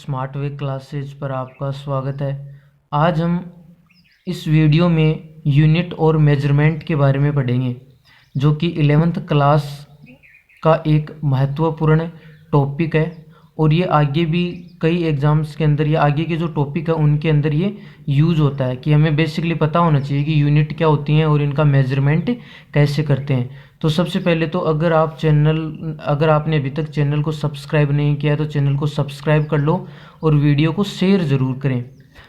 Smart way classes पर आपका स्वागत है। आज हम इस वीडियो में यूनिट और मेजरमेंट के बारे में पढ़ेंगे, जो कि 11th क्लास का एक महत्वपूर्ण टॉपिक है और ये आगे भी कई एग्ज़ाम्स के अंदर, ये आगे के जो टॉपिक है उनके अंदर ये यूज़ होता है कि हमें बेसिकली पता होना चाहिए कि यूनिट क्या होती हैं और इनका मेजरमेंट कैसे करते हैं। तो सबसे पहले तो अगर आपने अभी तक चैनल को सब्सक्राइब नहीं किया तो चैनल को सब्सक्राइब कर लो और वीडियो को शेयर ज़रूर करें।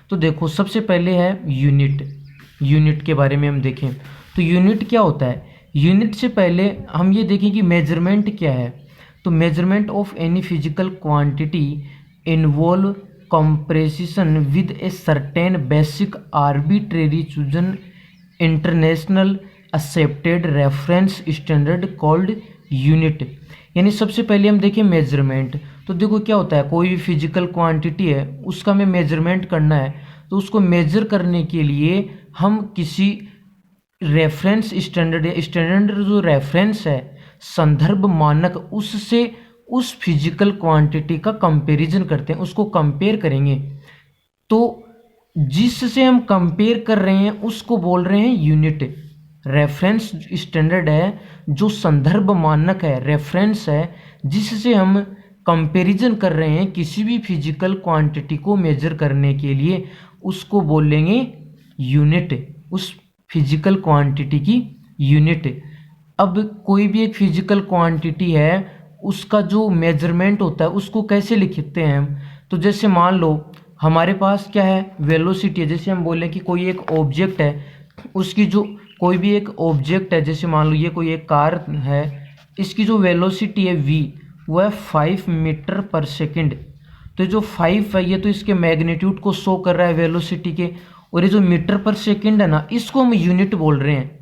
तो देखो, सबसे पहले है यूनिट के बारे में हम देखें तो यूनिट क्या होता है। यूनिट से पहले हम ये देखें कि मेजरमेंट क्या है। तो measurement of any physical quantity involve comparison with a certain basic arbitrary chosen international accepted reference standard called unit. यानी सबसे पहले हम देखें मेजरमेंट। तो देखो क्या होता है, कोई भी फिजिकल क्वांटिटी है उसका हमें मेजरमेंट करना है, तो उसको मेजर करने के लिए हम किसी रेफरेंस स्टैंडर्ड जो रेफरेंस है, संदर्भ मानक, उससे उस फिजिकल क्वांटिटी का कंपैरिजन करते हैं, उसको कंपेयर करेंगे। तो जिससे हम कंपेयर कर रहे हैं उसको बोल रहे हैं यूनिट। रेफरेंस स्टैंडर्ड है जो संदर्भ मानक है, रेफरेंस है जिससे हम कंपैरिजन कर रहे हैं किसी भी फिजिकल क्वांटिटी को मेजर करने के लिए, उसको बोलेंगे यूनिट, उस फिजिकल क्वांटिटी की यूनिट। अब कोई भी एक फिजिकल क्वांटिटी है उसका जो मेजरमेंट होता है उसको कैसे लिखते हैं हम। तो जैसे मान लो हमारे पास क्या है, वेलोसिटी है। जैसे हम बोलें कि कोई एक ऑब्जेक्ट है, उसकी जो कोई भी एक ऑब्जेक्ट है, जैसे मान लो ये कोई एक कार है, इसकी जो वेलोसिटी है v, वो है 5 मीटर पर सेकंड। तो जो 5 है ये तो इसके मैग्नीट्यूड को शो कर रहा है वेलोसिटी के, और ये जो मीटर पर सेकंड है ना, इसको हम यूनिट बोल रहे हैं।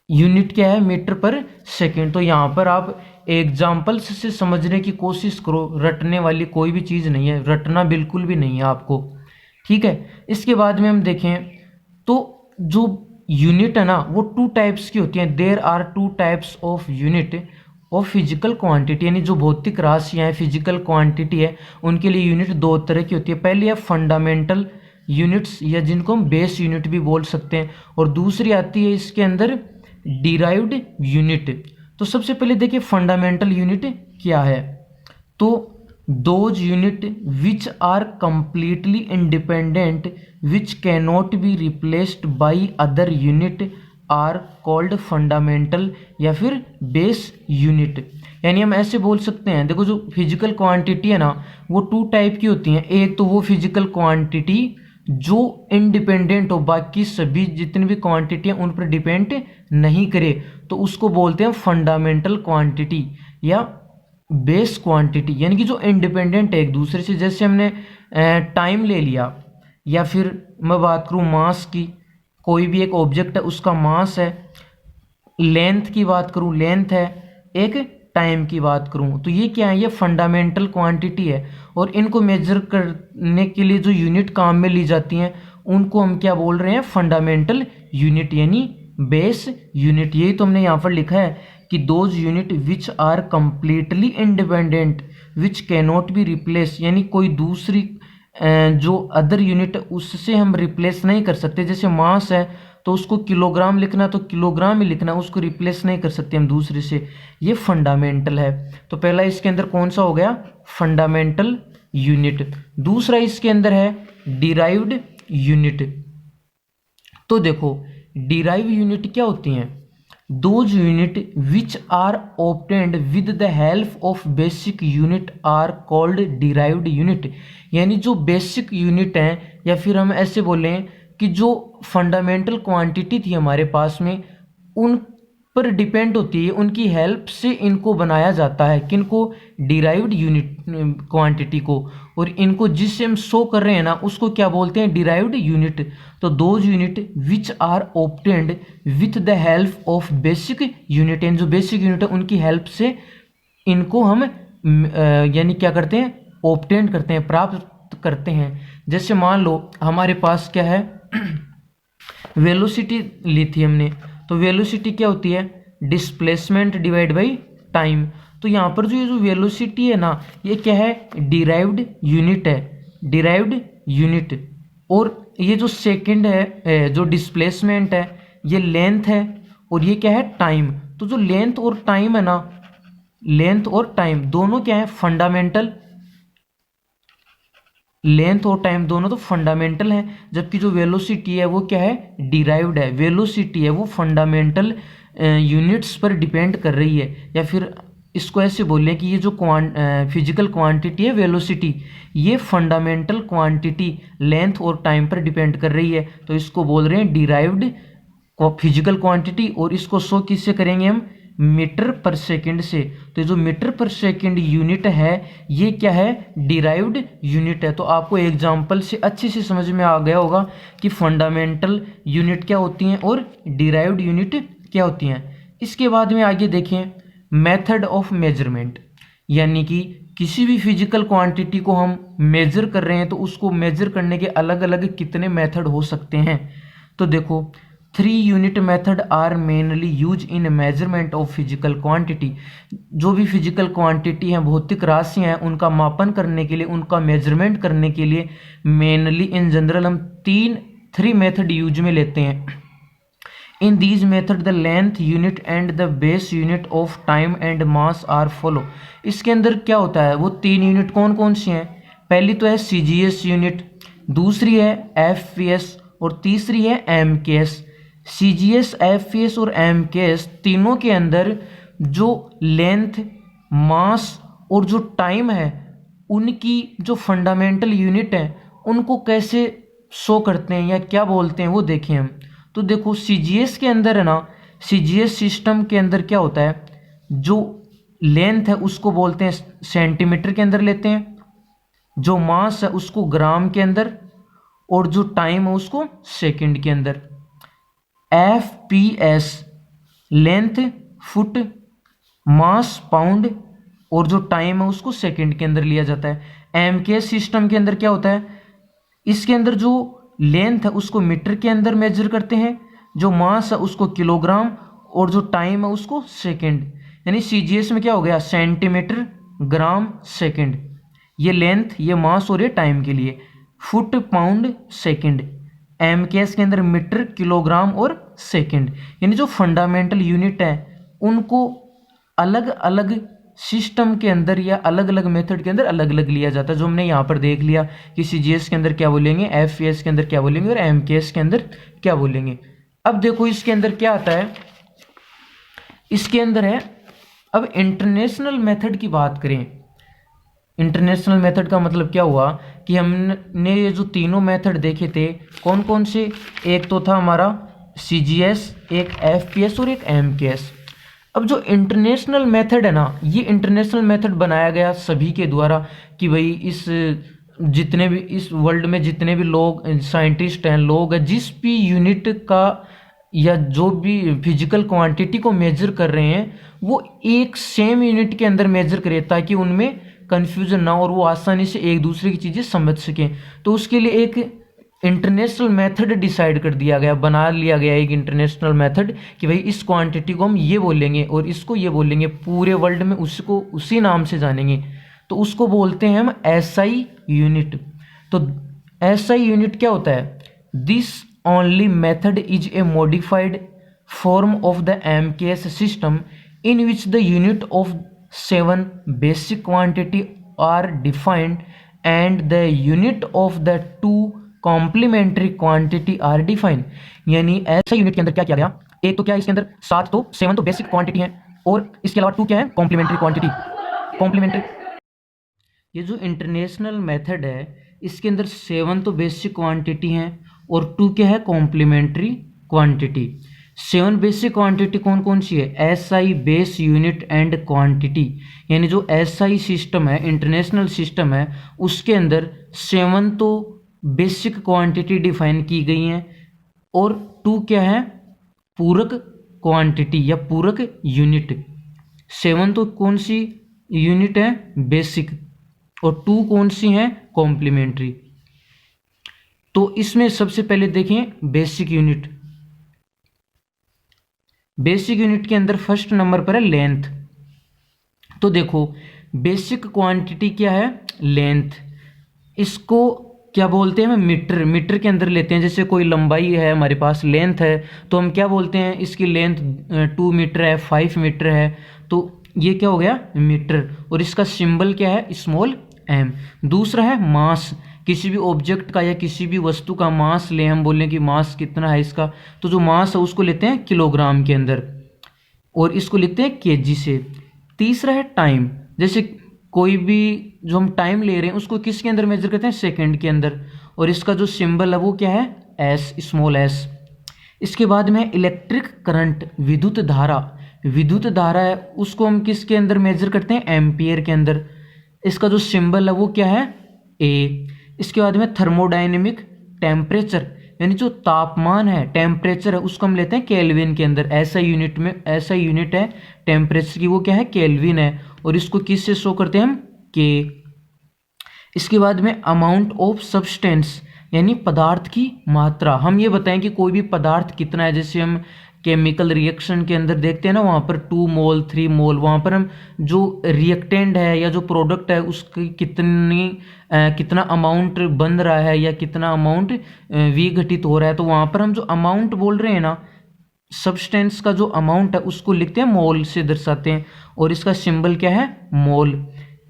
यूनिट क्या है, मीटर पर सेकंड। तो यहाँ पर आप एग्जाम्पल्स से समझने की कोशिश करो, रटने वाली कोई भी चीज़ नहीं है, रटना बिल्कुल भी नहीं है आपको, ठीक है। इसके बाद में हम देखें तो जो यूनिट है ना वो 2 टाइप्स की होती हैं। There are 2 types of unit of physical quantity, यानी जो भौतिक राशियाँ हैं, फिजिकल क्वांटिटी है, उनके लिए यूनिट 2 तरह की होती है। पहली है फंडामेंटल यूनिट्स, या जिनको हम बेस यूनिट भी बोल सकते हैं, और दूसरी आती है इसके अंदर डिराइव्ड यूनिट। तो सबसे पहले देखिए फंडामेंटल यूनिट क्या है। तो those unit which are completely independent which cannot be replaced by other unit are called fundamental या फिर बेस यूनिट। यानी हम ऐसे बोल सकते हैं, देखो जो फिजिकल क्वांटिटी है ना वो 2 टाइप की होती हैं। एक तो वो फिजिकल क्वांटिटी जो इंडिपेंडेंट हो, बाकी सभी जितनी भी क्वांटिटी हैं उन पर डिपेंड नहीं करे, तो उसको बोलते हैं फंडामेंटल क्वांटिटी या बेस क्वांटिटी, यानी कि जो इंडिपेंडेंट है एक दूसरे से। जैसे हमने टाइम ले लिया, या फिर मैं बात करूँ मास की, कोई भी एक ऑब्जेक्ट है उसका मास है। लेंथ की बात करूँ, लेंथ है। एक टाइम की बात करूँ तो ये क्या है, ये फंडामेंटल क्वांटिटी है। और इनको मेजर करने के लिए जो यूनिट काम में ली जाती हैं उनको हम क्या बोल रहे हैं, फंडामेंटल यूनिट यानी बेस यूनिट। यही तो हमने यहाँ पर लिखा है कि those unit which are completely independent which cannot be replace, यानी कोई दूसरी जो अदर यूनिट उससे हम रिप्लेस नहीं कर सकते। जैसे मास है तो उसको किलोग्राम लिखना तो किलोग्राम ही लिखना, उसको रिप्लेस नहीं कर सकते हम दूसरे से। ये फंडामेंटल है। तो पहला इसके अंदर कौन सा हो गया, फंडामेंटल यूनिट। दूसरा इसके अंदर है डिराइव्ड यूनिट। तो देखो डिराइव यूनिट क्या होती हैं, those unit which are obtained with the help of basic unit are called derived unit. यानी जो बेसिक यूनिट हैं, या फिर हम ऐसे बोलें कि जो फंडामेंटल क्वांटिटी थी हमारे पास में, उन पर डिपेंड होती है, उनकी हेल्प से इनको बनाया जाता है। किनको, डिराइव्ड यूनिट क्वांटिटी को। और इनको जिससे हम शो कर रहे हैं ना उसको क्या बोलते हैं, डिराइव्ड यूनिट। तो those unit which are obtained with the help of basic unit, यानी जो बेसिक यूनिट है उनकी हेल्प से इनको हम यानी क्या करते हैं, ऑब्टेन करते हैं, प्राप्त करते हैं। जैसे मान लो हमारे पास क्या है, वेलोसिटी ली थी हमने। तो वेलोसिटी क्या होती है, डिस्प्लेसमेंट डिवाइड बाई टाइम। तो यहाँ पर जो ये जो वेलोसिटी है ना, ये क्या है, डिराइव्ड यूनिट है। डिराइव्ड यूनिट, और ये जो सेकंड है, जो डिस्प्लेसमेंट है, ये लेंथ है, और ये क्या है, टाइम। तो जो लेंथ और टाइम है ना, लेंथ और टाइम दोनों क्या है, फंडामेंटल। लेंथ और टाइम दोनों तो फंडामेंटल है, जबकि जो वेलोसिटी है वो क्या है, डिराइव्ड है। वेलोसिटी है वो फंडामेंटल यूनिट्स पर डिपेंड कर रही है, या फिर इसको ऐसे बोलें कि ये जो फिजिकल क्वांटिटी है वेलोसिटी, ये फंडामेंटल क्वांटिटी लेंथ और टाइम पर डिपेंड कर रही है, तो इसको बोल रहे हैं डिराइव्ड फिजिकल क्वांटिटी। और इसको शो किससे करेंगे हम, मीटर पर सेकंड से। तो जो मीटर पर सेकंड यूनिट है ये क्या है, डिराइव्ड यूनिट है। तो आपको एग्जांपल से अच्छे से समझ में आ गया होगा कि फंडामेंटल यूनिट क्या होती हैं और डिराइव्ड यूनिट क्या होती हैं। इसके बाद में आगे देखें मेथड ऑफ मेजरमेंट, यानी कि किसी भी फिजिकल क्वांटिटी को हम मेजर कर रहे हैं तो उसको मेजर करने के अलग अलग कितने मेथड हो सकते हैं। तो देखो 3 unit method are mainly use in measurement of physical quantity. जो भी फिजिकल क्वांटिटी हैं, भौतिक राशि हैं, उनका मापन करने के लिए, उनका मेजरमेंट करने के लिए मेनली इन जनरल हम 3 मेथड यूज में लेते हैं। In these method the length unit and the base unit of time and mass are follow. इसके अंदर क्या होता है, वो 3 यूनिट कौन कौन सी हैं, पहली तो है CGS यूनिट, दूसरी है FPS और तीसरी है MKS। CGS, FPS और MKS तीनों के अंदर जो लेंथ, मास और जो टाइम है, उनकी जो फंडामेंटल यूनिट है उनको कैसे शो करते हैं या क्या बोलते हैं वो देखें हम। तो देखो CGS के अंदर है ना, CGS सिस्टम के अंदर क्या होता है, जो लेंथ है उसको बोलते हैं सेंटीमीटर के अंदर लेते हैं, जो मास है उसको ग्राम के अंदर, और जो टाइम है उसको सेकंड के अंदर। FPS लेंथ फुट, मास पाउंड, और जो टाइम है उसको सेकंड के अंदर लिया जाता है। MKS सिस्टम के अंदर क्या होता है, इसके अंदर जो लेंथ है उसको मीटर के अंदर मेजर करते हैं, जो मास है उसको किलोग्राम, और जो टाइम है उसको सेकंड। यानी CGS में क्या हो गया, सेंटीमीटर, ग्राम, सेकंड, ये लेंथ, ये मास और ये टाइम के लिए, फुट, पाउंड, सेकंड। MKS के अंदर मीटर, किलोग्राम और सेकंड। यानी जो फंडामेंटल यूनिट है उनको अलग अलग सिस्टम के अंदर या अलग अलग मेथड के अंदर अलग अलग लिया जाता है, जो हमने यहाँ पर देख लिया कि CGS के अंदर क्या बोलेंगे, FPS के अंदर क्या बोलेंगे और MKS के अंदर क्या बोलेंगे। अब देखो इसके अंदर क्या आता है, इसके अंदर है, अब इंटरनेशनल मेथड की बात करें। इंटरनेशनल मेथड का मतलब क्या हुआ कि हमने ये जो तीनों मेथड देखे थे कौन कौन से, एक तो था हमारा CGS, एक FPS और एक MKS। अब जो इंटरनेशनल मेथड है ना, ये इंटरनेशनल मेथड बनाया गया सभी के द्वारा कि भाई इस जितने भी इस वर्ल्ड में जितने भी लोग साइंटिस्ट हैं, लोग हैं, जिस भी यूनिट का या जो भी फिजिकल क्वांटिटी को मेजर कर रहे हैं वो एक सेम यूनिट के अंदर मेजर करें ताकि उनमें कन्फ्यूजन ना हो और वो आसानी से एक दूसरे की चीज़ें समझ सकें। तो उसके लिए एक इंटरनेशनल मेथड डिसाइड कर दिया गया, बना लिया गया एक इंटरनेशनल मेथड कि भाई इस क्वांटिटी को हम ये बोलेंगे और इसको ये बोलेंगे, पूरे वर्ल्ड में उसको उसी नाम से जानेंगे। तो उसको बोलते हैं हम SI यूनिट। तो SI यूनिट क्या होता है, this only method is a modified form of the MKS system in which the unit of 7 basic quantity are defined and the unit of the 2 complementary quantity are defined. यानी ऐसा unit के अंदर क्या किया गया, एक तो क्या इसके अंदर 7 तो बेसिक क्वांटिटी है और इसके अलावा 2 क्या है, कॉम्प्लीमेंट्री क्वांटिटी, कॉम्प्लीमेंट्री। ये जो इंटरनेशनल मेथड है इसके अंदर 7 तो बेसिक क्वांटिटी हैं और 2 क्या है, कॉम्प्लीमेंट्री क्वांटिटी। 7 बेसिक क्वांटिटी कौन कौन सी है, SI base unit and quantity. यानी जो SI सिस्टम है, इंटरनेशनल सिस्टम है, उसके अंदर 7 तो बेसिक क्वांटिटी डिफाइन की गई हैं और 2 क्या है, पूरक क्वांटिटी या पूरक यूनिट। 7 तो कौन सी यूनिट है, बेसिक, और 2 कौन सी हैं, कॉम्प्लीमेंट्री। तो इसमें सबसे पहले देखें बेसिक यूनिट। बेसिक यूनिट के अंदर फर्स्ट नंबर पर है लेंथ। तो देखो बेसिक क्वांटिटी क्या है, लेंथ। इसको क्या बोलते हैं, हम मीटर, मीटर के अंदर लेते हैं। जैसे कोई लंबाई है हमारे पास, लेंथ है, तो हम क्या बोलते हैं, इसकी लेंथ 2 मीटर है, 5 मीटर है, तो ये क्या हो गया, मीटर। और इसका सिंबल क्या है, स्मॉल m। दूसरा है मास, किसी भी ऑब्जेक्ट का या किसी भी वस्तु का मास ले, हम बोलें कि मास कितना है इसका, तो जो मास है उसको लेते हैं किलोग्राम के अंदर, और इसको लिखते हैं केजी से। तीसरा है टाइम, जैसे कोई भी जो हम टाइम ले रहे हैं उसको किसके अंदर मेजर करते हैं, सेकंड के अंदर, और इसका जो सिंबल है वो क्या है, एस, स्मॉल एस। इसके बाद में इलेक्ट्रिक करंट, विद्युत धारा, विद्युत धारा है उसको हम किसके अंदर मेजर करते हैं, एम्पियर के अंदर। इसका जो सिंबल है वो क्या है, ए। इसके बाद में थर्मोडायनेमिक, टेम्परेचर यानी जो तापमान है, टेम्परेचर है, उसको हम लेते हैं केल्विन के अंदर। ऐसा यूनिट में, ऐसा यूनिट है टेम्परेचर की, वो क्या है, केल्विन है, और इसको किस से शो करते हैं हम, के। इसके बाद में अमाउंट ऑफ सब्सटेंस यानी पदार्थ की मात्रा, हम ये बताएं कि कोई भी पदार्थ कितना है। जैसे हम केमिकल रिएक्शन के अंदर देखते हैं ना, वहाँ पर 2 मोल 3 मोल, वहाँ पर हम जो रिएक्टेंट है या जो प्रोडक्ट है उसकी कितना अमाउंट बन रहा है या कितना अमाउंट विघटित हो रहा है, तो वहाँ पर हम जो अमाउंट बोल रहे हैं ना, सब्सटेंस का जो अमाउंट है उसको लिखते हैं, मोल से दर्शाते हैं, और इसका सिंबल क्या है, मोल।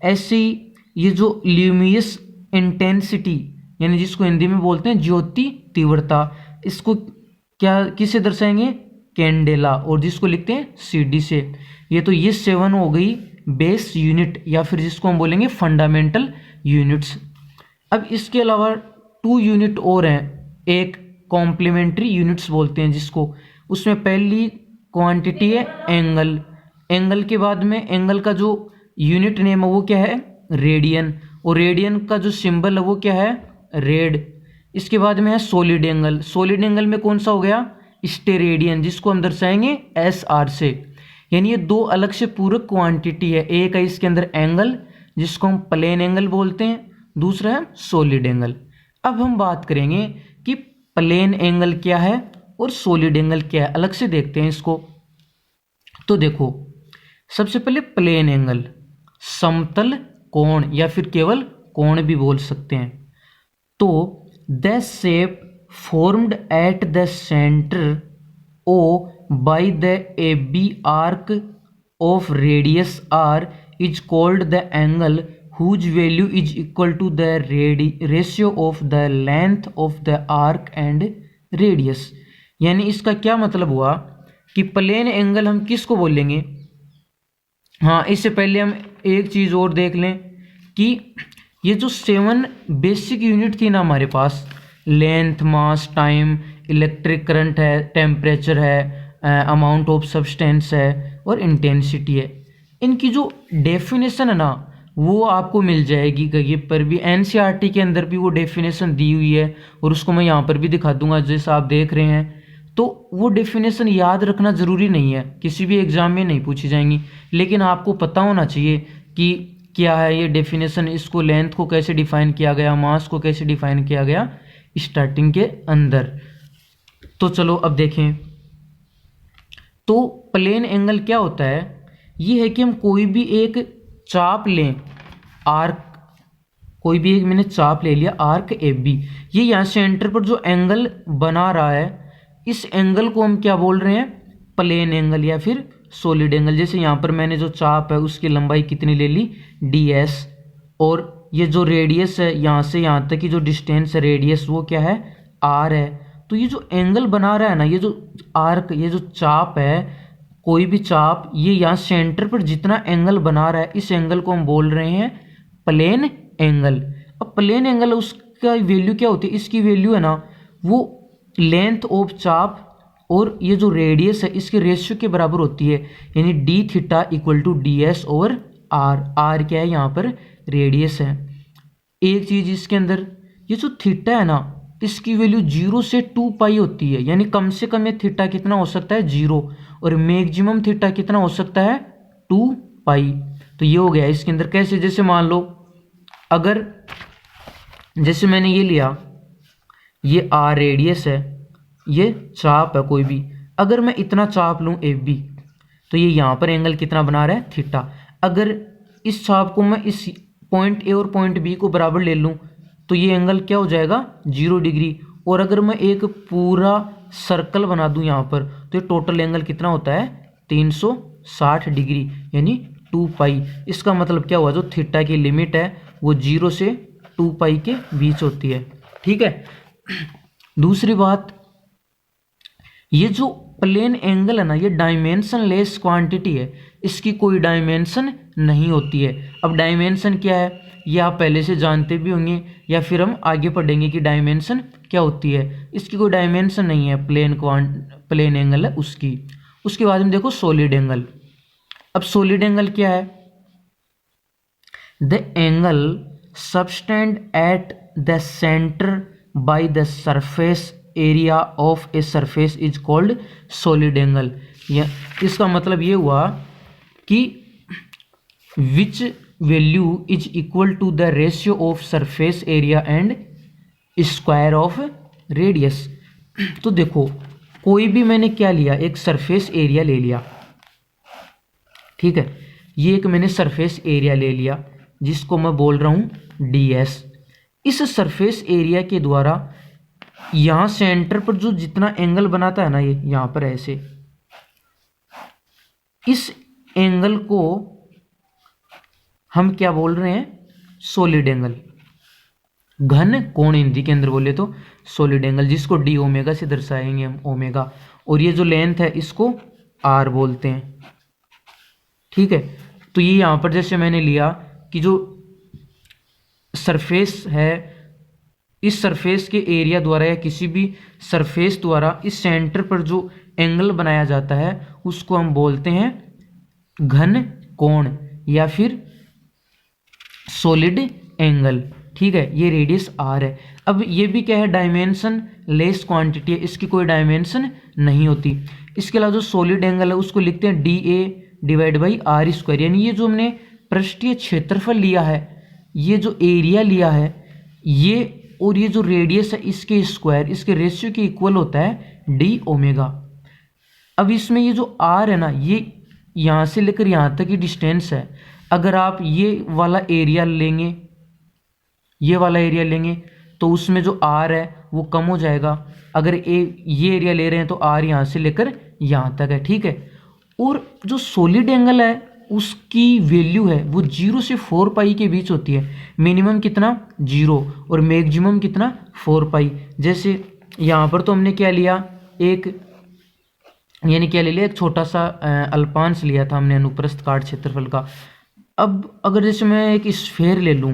ऐसे ही ये जो ल्यूमिनस इंटेंसिटी यानी जिसको हिंदी में बोलते हैं ज्योति तीव्रता, इसको क्या किससे दर्शाएंगे, कैंडेला, और जिसको लिखते हैं सीडी से। ये तो ये 7 हो गई बेस यूनिट, या फिर जिसको हम बोलेंगे फंडामेंटल यूनिट्स। अब इसके अलावा 2 यूनिट और हैं, एक कॉम्प्लीमेंट्री यूनिट्स बोलते हैं जिसको। उसमें पहली क्वांटिटी है एंगल, एंगल के बाद में एंगल का जो यूनिट नेम है वो क्या है, रेडियन, और रेडियन का जो सिंबल है वो क्या है, रेड। इसके बाद में है सॉलिड एंगल, सॉलिड एंगल में कौन सा हो गया, स्टेरेडियन, जिसको हम दर्शाएंगे एस आर से। यानी ये 2 अलग से पूरक क्वांटिटी है, एक है इसके अंदर एंगल जिसको हम प्लेन एंगल बोलते हैं, दूसरा है सॉलिड एंगल। अब हम बात करेंगे कि प्लेन एंगल क्या है और सॉलिड एंगल क्या है, अलग से देखते हैं इसको। तो देखो, सबसे पहले प्लेन एंगल, समतल कोण या फिर केवल कोण भी बोल सकते हैं। तो the shape formed at the center O by the AB arc of radius R is called the angle whose value is equal to the ratio of the length of the arc and radius। यानी इसका क्या मतलब हुआ कि plane angle हम किसको बोलेंगे। हाँ, इससे पहले हम एक चीज़ और देख लें कि ये जो 7 बेसिक यूनिट थी ना हमारे पास, लेंथ, मास, टाइम, इलेक्ट्रिक करंट है, टेम्परेचर है, अमाउंट ऑफ सब्सटेंस है और इंटेंसिटी है, इनकी जो डेफिनेशन है ना वो आपको मिल जाएगी कहीं पर भी, एनसीईआरटी के अंदर भी वो डेफिनेशन दी हुई है, और उसको मैं यहाँ पर भी दिखा दूंगा जैसा आप देख रहे हैं। तो वो डेफिनेशन याद रखना ज़रूरी नहीं है, किसी भी एग्जाम में नहीं पूछी जाएंगी, लेकिन आपको पता होना चाहिए कि क्या है ये डेफिनेशन, इसको लेंथ को कैसे डिफाइन किया गया, मास को कैसे डिफाइन किया गया स्टार्टिंग के अंदर। तो चलो अब देखें, तो प्लेन एंगल क्या होता है, ये है कि हम कोई भी एक चाप लें, आर्क, कोई भी एक मैंने चाप ले लिया आर्क ए बी, ये यहाँ सेंटर पर जो एंगल बना रहा है इस एंगल को हम क्या बोल रहे हैं, प्लेन एंगल या फिर सॉलिड एंगल। जैसे यहाँ पर मैंने जो चाप है उसकी लंबाई कितनी ले ली, ds, और ये जो रेडियस है यहाँ से यहाँ तक की जो डिस्टेंस है रेडियस वो क्या है, r है। तो ये जो एंगल बना रहा है ना, ये जो आर्क, ये जो चाप है, कोई भी चाप, ये यहाँ सेंटर पर जितना एंगल बना रहा है इस एंगल को हम बोल रहे हैं प्लेन एंगल। अब प्लेन एंगल उसका वैल्यू क्या होती है, इसकी वैल्यू है ना वो लेंथ ऑफ चाप और ये जो रेडियस है इसके रेशियो के बराबर होती है, यानी d theta equal to d s over r. R क्या है यहाँ पर, रेडियस है। एक चीज़ इसके अंदर, ये जो थीटा है ना इसकी वैल्यू 0 से 2 पाई होती है, यानी कम से कम ये थीटा कितना हो सकता है, 0, और मैक्सिमम थीटा कितना हो सकता है, 2 पाई। तो ये हो गया इसके अंदर। कैसे, जैसे मान लो अगर जैसे मैंने ये लिया, ये आर रेडियस है, ये चाप है कोई भी, अगर मैं इतना चाप लूँ ए बी, तो ये यहाँ पर एंगल कितना बना रहा है, थीटा। अगर इस चाप को मैं इस पॉइंट ए और पॉइंट बी को बराबर ले लूँ, तो ये एंगल क्या हो जाएगा 0 डिग्री। और अगर मैं एक पूरा सर्कल बना दूं यहाँ पर तो ये टोटल एंगल कितना होता है 360 डिग्री यानी 2 पाई। इसका मतलब क्या हुआ, जो थीटा की लिमिट है वो 0 से 2 पाई के बीच होती है। ठीक है। दूसरी बात, ये जो प्लेन एंगल है ना, ये डायमेंशनलेस क्वांटिटी है, इसकी कोई डायमेंशन नहीं होती है। अब डायमेंशन क्या है ये आप पहले से जानते भी होंगे या फिर हम आगे पढ़ेंगे कि डायमेंशन क्या होती है। इसकी कोई डायमेंशन नहीं है, प्लेन एंगल है उसकी। उसके बाद में देखो सॉलिड एंगल। अब सॉलिड एंगल क्या है, the angle subtended at the centre by the surface area of a surface is called solid angle. इसका मतलब ये हुआ कि which value is equal to the ratio of surface area and square of radius. तो देखो कोई भी मैंने क्या लिया, एक सरफेस एरिया ले लिया, ठीक है, ये एक मैंने सरफेस एरिया ले लिया जिसको मैं बोल रहा हूं ds। इस सरफेस एरिया के द्वारा यहां सेंटर पर जो जितना एंगल बनाता है ना, ये यहां पर ऐसे, इस एंगल को हम क्या बोल रहे हैं, सॉलिड एंगल। घन कोण हिंदी के अंदर बोले तो सॉलिड एंगल, जिसको डी ओमेगा से दर्शाएंगे हम, ओमेगा। और ये जो लेंथ है इसको आर बोलते हैं। ठीक है। तो ये यहां पर जैसे मैंने लिया कि जो सरफेस है, इस सरफेस के एरिया द्वारा या किसी भी सरफेस द्वारा इस सेंटर पर जो एंगल बनाया जाता है उसको हम बोलते हैं घन कोण या फिर सॉलिड एंगल। ठीक है। ये रेडियस आर है। अब ये भी क्या है, डायमेंशन लेस क्वांटिटी है, इसकी कोई डायमेंशन नहीं होती। इसके अलावा जो सॉलिड एंगल है उसको लिखते हैं d A divide by r square. यानी ये जो हमने पृष्ठीय क्षेत्रफल लिया है, ये जो एरिया लिया है, ये और ये जो रेडियस है इसके स्क्वायर, इसके रेशियो के इक्वल होता है डी ओमेगा। अब इसमें ये जो आर है ना, ये यहाँ से लेकर यहाँ तक की डिस्टेंस है। अगर आप ये वाला एरिया लेंगे, ये वाला एरिया लेंगे तो उसमें जो आर है वो कम हो जाएगा। अगर ये एरिया ले रहे हैं तो आर यहाँ से लेकर यहाँ तक है। ठीक है। और जो सॉलिड एंगल है उसकी वैल्यू है वो 0 से 4 पाई के बीच होती है। मिनिमम कितना 0 और मैक्सिमम कितना 4 पाई। जैसे यहाँ पर तो हमने क्या लिया, एक यानी क्या ले लिया, एक छोटा सा अल्पांश लिया था हमने अनुप्रस्थ काट क्षेत्रफल का। अब अगर जैसे मैं एक स्फेयर ले लूँ,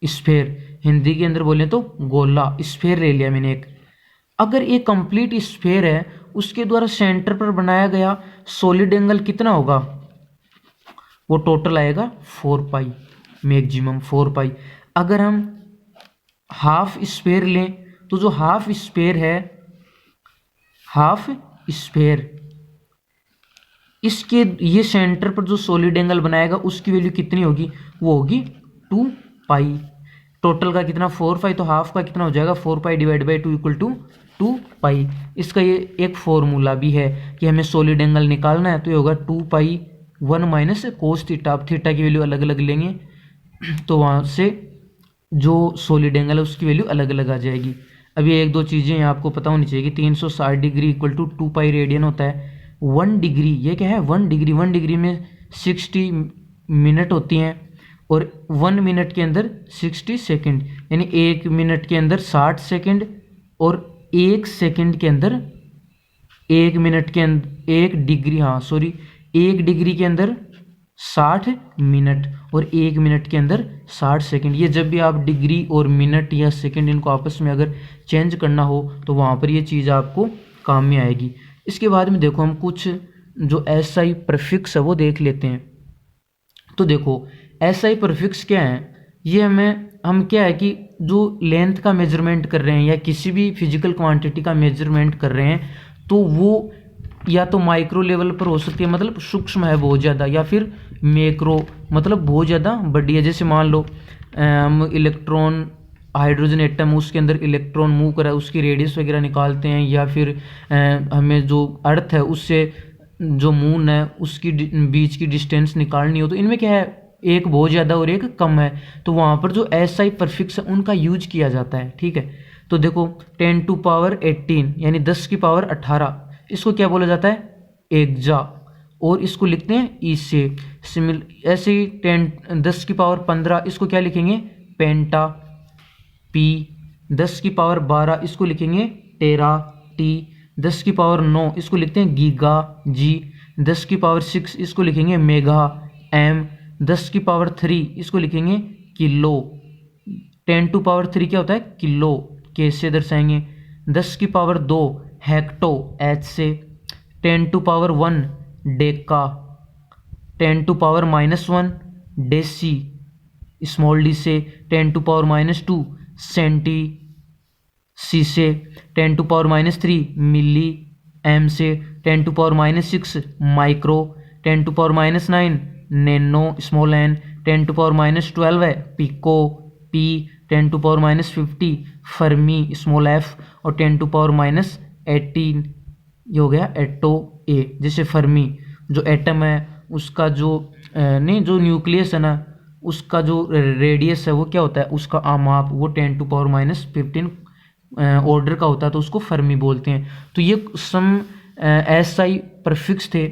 स्फेयर हिंदी के अंदर बोले तो गोला, स्फेयर ले लिया मैंने एक। अगर ये कंप्लीट स्फेयर है उसके द्वारा सेंटर पर बनाया गया सॉलिड एंगल कितना होगा, वो टोटल आएगा 4 पाई, मैक्सिमम 4 पाई। अगर हम हाफ स्फेयर लें तो जो हाफ स्फेयर है, हाफ स्फेयर, इसके ये सेंटर पर जो सॉलिड एंगल बनाएगा उसकी वैल्यू कितनी होगी, वो होगी 2 पाई। टोटल का कितना 4 पाई, तो हाफ का कितना हो जाएगा 4 pi divide by 2 equal to 2 pi. इसका ये एक फॉर्मूला भी है कि हमें सॉलिड एंगल निकालना है तो ये होगा 2 पाई 1 माइनस कोस थीटा। अब थीटा की वैल्यू अलग अलग लेंगे तो वहाँ से जो सॉलिड एंगल है उसकी वैल्यू अलग अलग आ जाएगी। अब ये एक दो चीज़ें आपको पता होनी चाहिए कि 360 degree equal to 2 pi radian होता है। 1 डिग्री ये क्या है, 1 डिग्री, 1 डिग्री में 60 मिनट होती हैं और 1 मिनट के अंदर 60 सेकंड, यानी 1 मिनट के अंदर 60 सेकंड और 1 सेकंड के अंदर 1 मिनट के अंदर 1 डिग्री, हाँ सॉरी, 1 डिग्री के अंदर 60 मिनट और 1 मिनट के अंदर 60 सेकंड। ये जब भी आप डिग्री और मिनट या सेकंड इनको आपस में अगर चेंज करना हो तो वहाँ पर ये चीज़ आपको काम में आएगी। इसके बाद में देखो हम कुछ जो SI प्रीफिक्स है वो देख लेते हैं। तो देखो SI प्रीफिक्स क्या है, ये हम क्या है कि जो लेंथ का मेजरमेंट कर रहे हैं या किसी भी फिजिकल क्वांटिटी का मेजरमेंट कर रहे हैं तो वो या तो माइक्रो लेवल पर हो सकती है, मतलब सूक्ष्म है बहुत ज़्यादा, या फिर मैक्रो मतलब बहुत ज़्यादा बड़ी है। जैसे मान लो हम इलेक्ट्रॉन, हाइड्रोजन एटम, उसके अंदर इलेक्ट्रॉन मूव कर रहा है, उसकी रेडियस वगैरह निकालते हैं, या फिर हमें जो अर्थ है उससे जो मून है उसकी बीच की डिस्टेंस निकालनी हो, तो इनमें क्या है एक बहुत ज़्यादा और एक कम है, तो वहाँ पर जो SI प्रफिक्स है उनका यूज किया जाता है। ठीक है, तो देखो 10 टू पावर 18 यानी 10 की पावर 18, इसको क्या बोला जाता है? एक्जा, और इसको लिखते हैं ई से। ऐसे ही 10 की पावर 15, इसको क्या लिखेंगे? पेंटा, पी। 10 की पावर 12, इसको लिखेंगे टेरा, टी। 10 की पावर 9, इसको लिखते हैं गीगा, जी। 10 की पावर 6, इसको लिखेंगे मेगा, एम। 10 की पावर 3, इसको लिखेंगे किलो। 10 टू पावर 3 क्या होता है? किलो, के से दर्शाएंगे। 10 की पावर 2 हेक्टो, एच से। 10 to power 1 deca. 10 to power -1 deci, small d से। 10 टू पावर -2 सेंटी, सी से। 10 टू पावर -3 मिली, एम से। 10 to power -6 micro. 10 to power -9 nano, small n. 10 to power -12 है pico, p. 10 to power -50 fermi, small f. और 10 to power -18 ये हो गया एटो, ए। जैसे Fermi जो एटम है उसका जो नहीं, जो न्यूक्लियस है ना, उसका जो रेडियस है वो क्या होता है? उसका आमाप वो 10 टू पावर -15 ऑर्डर का होता है, तो उसको फर्मी बोलते हैं। तो ये सम SI प्रफिक्स थे,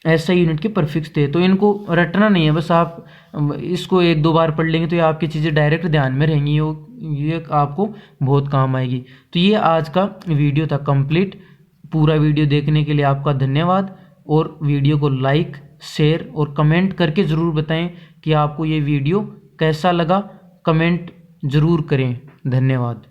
SI यूनिट के प्रफिक्स थे, तो इनको रटना नहीं है, बस आप इसको 1-2 बार पढ़ लेंगे तो ये आपकी चीज़ें डायरेक्ट ध्यान में रहेंगी, ये आपको बहुत काम आएगी। तो ये आज का वीडियो था कंप्लीट। पूरा वीडियो देखने के लिए आपका धन्यवाद, और वीडियो को लाइक, शेयर और कमेंट करके ज़रूर बताएं कि आपको ये वीडियो कैसा लगा। कमेंट ज़रूर करें। धन्यवाद।